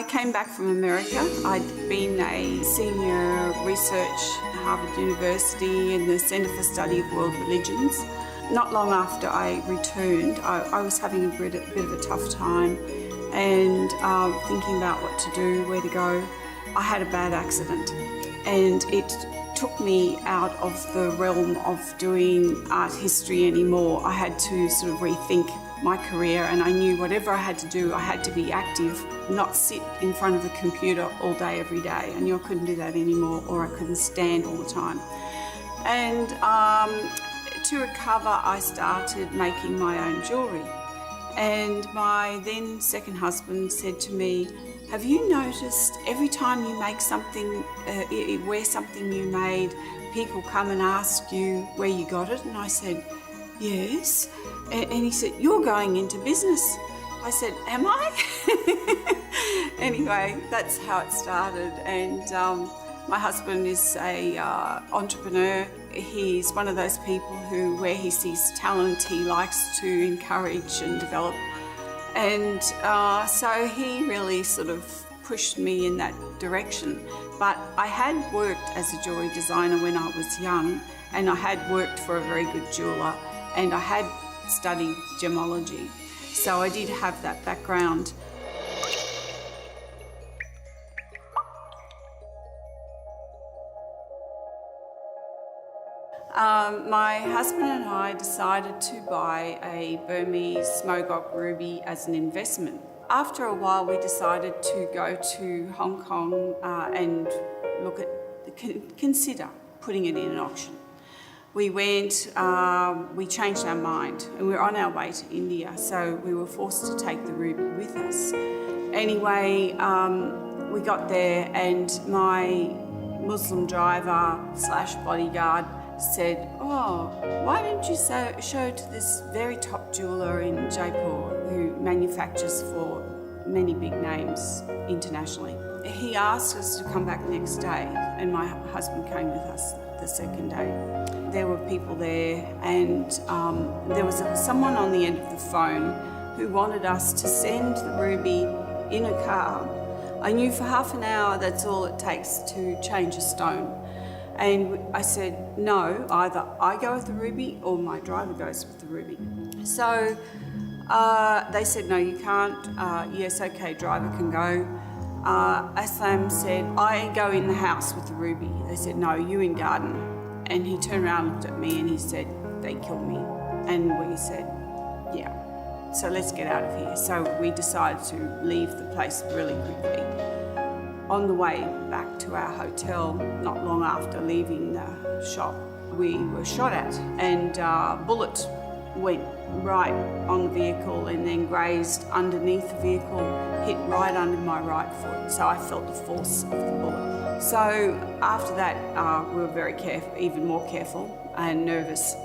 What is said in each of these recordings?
I came back from America. I'd been a senior research at Harvard University in the Centre for Study of World Religions. Not long after I returned, I was having a bit of a tough time and thinking about what to do, where to go. I had a bad accident and it took me out of the realm of doing art history anymore. I had to sort of rethink my career, and I knew whatever I had to do, I had to be active, not sit in front of the computer all day, every day. I knew I couldn't do that anymore, or I couldn't stand all the time. And to recover, I started making my own jewellery. And my then second husband said to me, "Have you noticed every time you make something, wear something you made, people come and ask you where you got it?" And I said, "Yes." And he said, "You're going into business." I said, "Am I?" Anyway, that's how it started. And my husband is a entrepreneur. He's one of those people who, where he sees talent, he likes to encourage and develop. And so he really sort of pushed me in that direction. But I had worked as a jewellery designer when I was young, and I had worked for a very good jeweller, and I had studied gemology. So I did have that background. My husband and I decided to buy a Burmese Mogok ruby as an investment. After a while, we decided to go to Hong Kong and consider putting it in an auction. We went, we changed our mind, and we were on our way to India, so we were forced to take the ruby with us. Anyway, we got there, and my Muslim driver / bodyguard said, "Oh, why don't you show to this very top jeweller in Jaipur who manufactures for many big names internationally." He asked us to come back next day, and my husband came with us the second day. There were people there, and there was someone on the end of the phone who wanted us to send the ruby in a car. I knew for half an hour that's all it takes to change a stone. And I said, no, either I go with the ruby or my driver goes with the ruby. So they said, no, you can't. Yes, okay, driver can go. Aslam said, I go in the house with the ruby. They said, no, you in garden. And he turned around and looked at me and he said, they killed me. And we said, yeah, so let's get out of here. So we decided to leave the place really quickly. On the way back to our hotel, not long after leaving the shop, we were shot at, and a bullet went right on the vehicle and then grazed underneath the vehicle, hit right under my right foot. So I felt the force of the bullet. So after that, we were very careful, even more careful and nervous.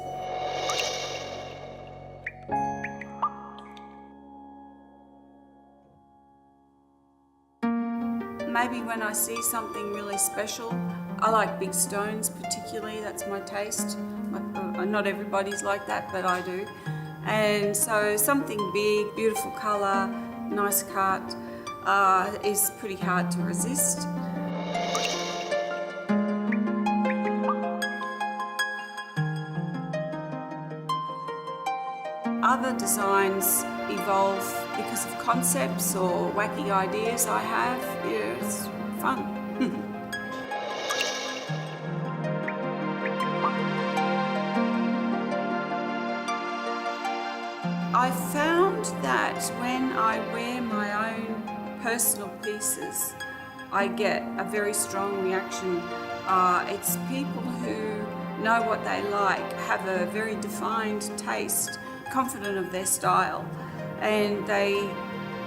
Maybe when I see something really special, I like big stones particularly, that's my taste. Not everybody's like that, but I do. And so something big, beautiful colour, nice cut, is pretty hard to resist. Other designs evolve because of concepts or wacky ideas I have. Yeah, it's fun. I found that when I wear my own personal pieces, I get a very strong reaction. It's people who know what they like, have a very defined taste, confident of their style, and they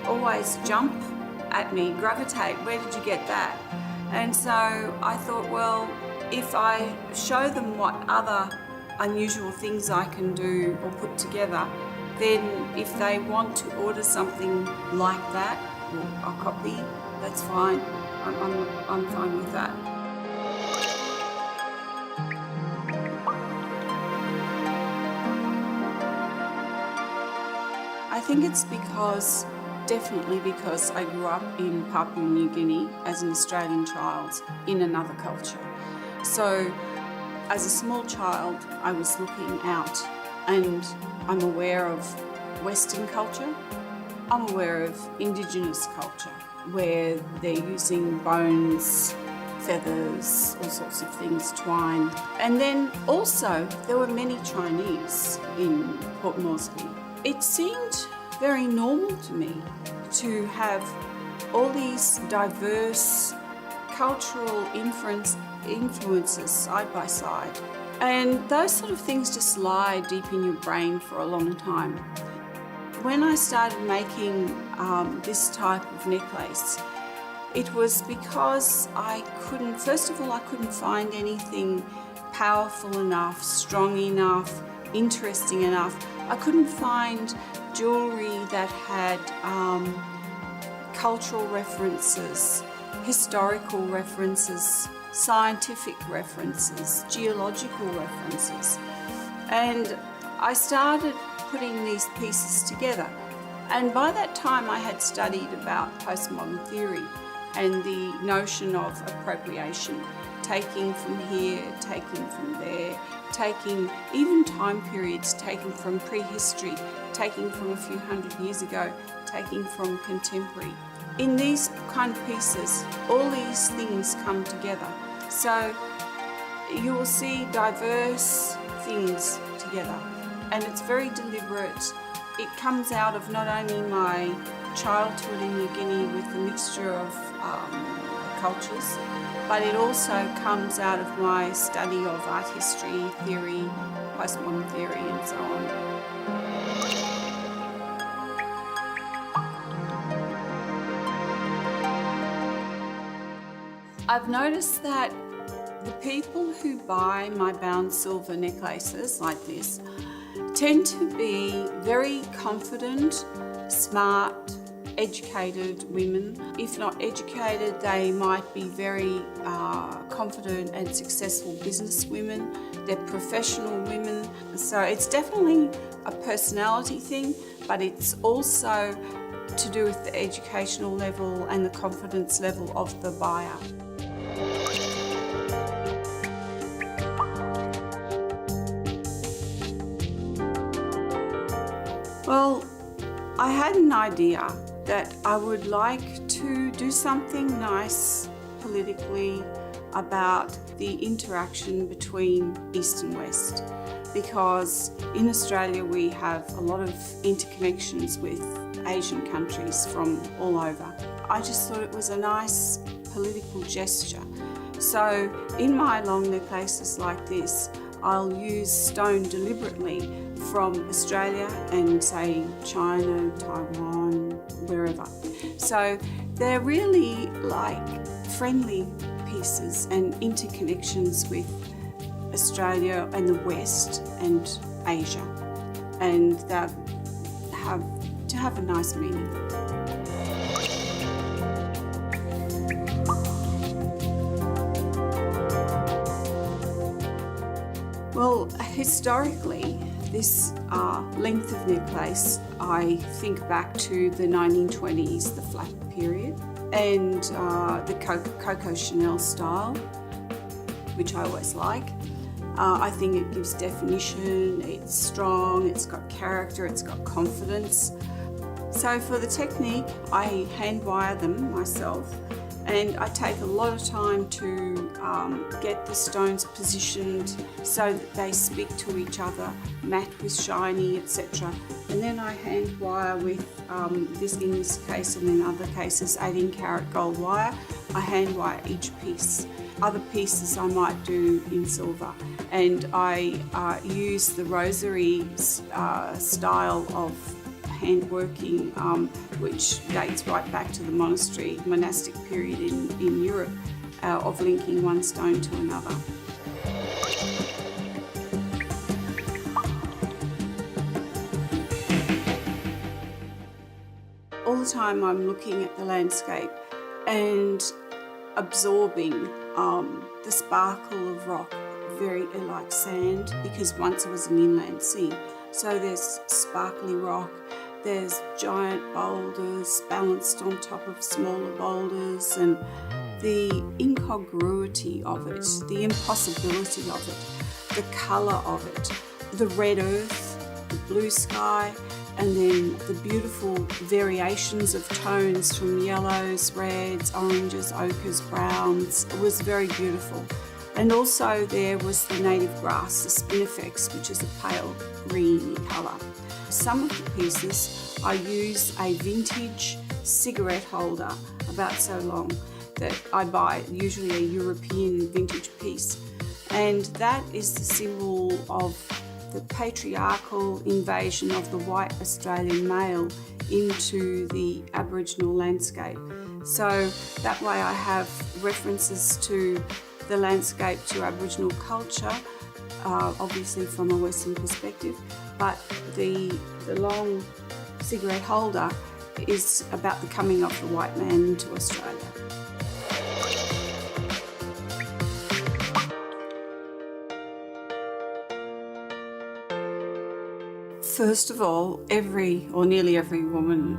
always jump at me, gravitate, where did you get that? And so I thought, well, if I show them what other unusual things I can do or put together, then if they want to order something like that, or a copy, that's fine. I'm fine with that. I think it's because definitely because I grew up in Papua New Guinea as an Australian child in another culture. So as a small child, I was looking out, and I'm aware of Western culture. I'm aware of Indigenous culture, where they're using bones, feathers, all sorts of things, twine. And then also there were many Chinese in Port Moresby. It seemed very normal to me to have all these diverse cultural influences side by side. And those sort of things just lie deep in your brain for a long time. When I started making this type of necklace, it was because first of all, I couldn't find anything powerful enough, strong enough, interesting enough. I couldn't find jewellery that had cultural references, historical references, scientific references, geological references. And I started putting these pieces together. And by that time I had studied about postmodern theory and the notion of appropriation, taking from here, taking from there, taking even time periods, taking from prehistory, taking from a few hundred years ago, taking from contemporary. In these kind of pieces, all these things come together. So you will see diverse things together, and it's very deliberate. It comes out of not only my childhood in New Guinea with a mixture of cultures, but it also comes out of my study of art history, theory, postmodern theory, and so on. I've noticed that the people who buy my bound silver necklaces like this tend to be very confident, smart, educated women. If not educated, they might be very confident and successful business women. They're professional women. So it's definitely a personality thing, but it's also to do with the educational level and the confidence level of the buyer. Well, I had an idea that I would like to do something nice politically about the interaction between East and West, because in Australia we have a lot of interconnections with Asian countries from all over. I just thought it was a nice political gesture. So in my long necklaces like this, I'll use stone deliberately from Australia and say China, Taiwan, wherever. So they're really like friendly pieces and interconnections with Australia and the West and Asia, and that have a nice meaning. Well, historically, this length of necklace, I think back to the 1920s, the flap period, and the Coco Chanel style, which I always like. I think it gives definition, it's strong, it's got character, it's got confidence. So for the technique, I hand wire them myself, and I take a lot of time to get the stones positioned so that they speak to each other, matte with shiny, etc. And then I hand wire with this, in this case and in other cases, 18 karat gold wire. I hand wire each piece. Other pieces I might do in silver, and I use the rosary style of handworking, which dates right back to the monastic period in Europe, of linking one stone to another. All the time I'm looking at the landscape and absorbing the sparkle of rock, very like sand, because once it was an inland sea. So there's sparkly rock There's giant boulders balanced on top of smaller boulders, and the incongruity of it, the impossibility of it, the colour of it, the red earth, the blue sky, and then the beautiful variations of tones from yellows, reds, oranges, ochres, browns. It was very beautiful. And also there was the native grass, the spinifex, which is a pale green colour. Some of the pieces, I use a vintage cigarette holder, about so long, that I buy, usually a European vintage piece. And that is the symbol of the patriarchal invasion of the white Australian male into the Aboriginal landscape. So that way I have references to the landscape, to Aboriginal culture, obviously from a Western perspective, but the long cigarette holder is about the coming of the white man into Australia. First of all, nearly every woman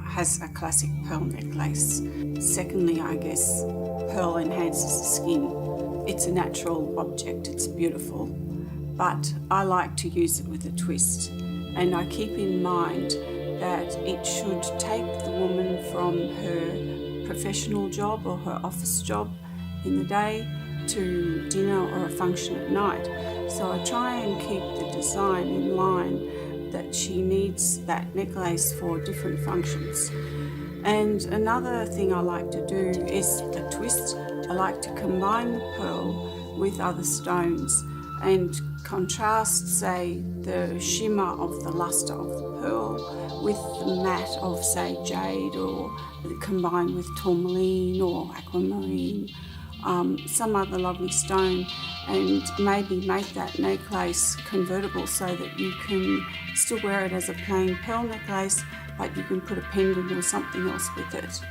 has a classic pearl necklace. Secondly, I guess, pearl enhances the skin. It's a natural object, it's beautiful, but I like to use it with a twist. And I keep in mind that it should take the woman from her professional job or her office job in the day to dinner or a function at night. So I try and keep the design in line that she needs that necklace for different functions. And another thing I like to do is the twist. I like to combine the pearl with other stones and contrast, say, the shimmer of the luster of the pearl with the matte of, say, jade, or combined with tourmaline or aquamarine, some other lovely stone, and maybe make that necklace convertible so that you can still wear it as a plain pearl necklace, but you can put a pendant or something else with it.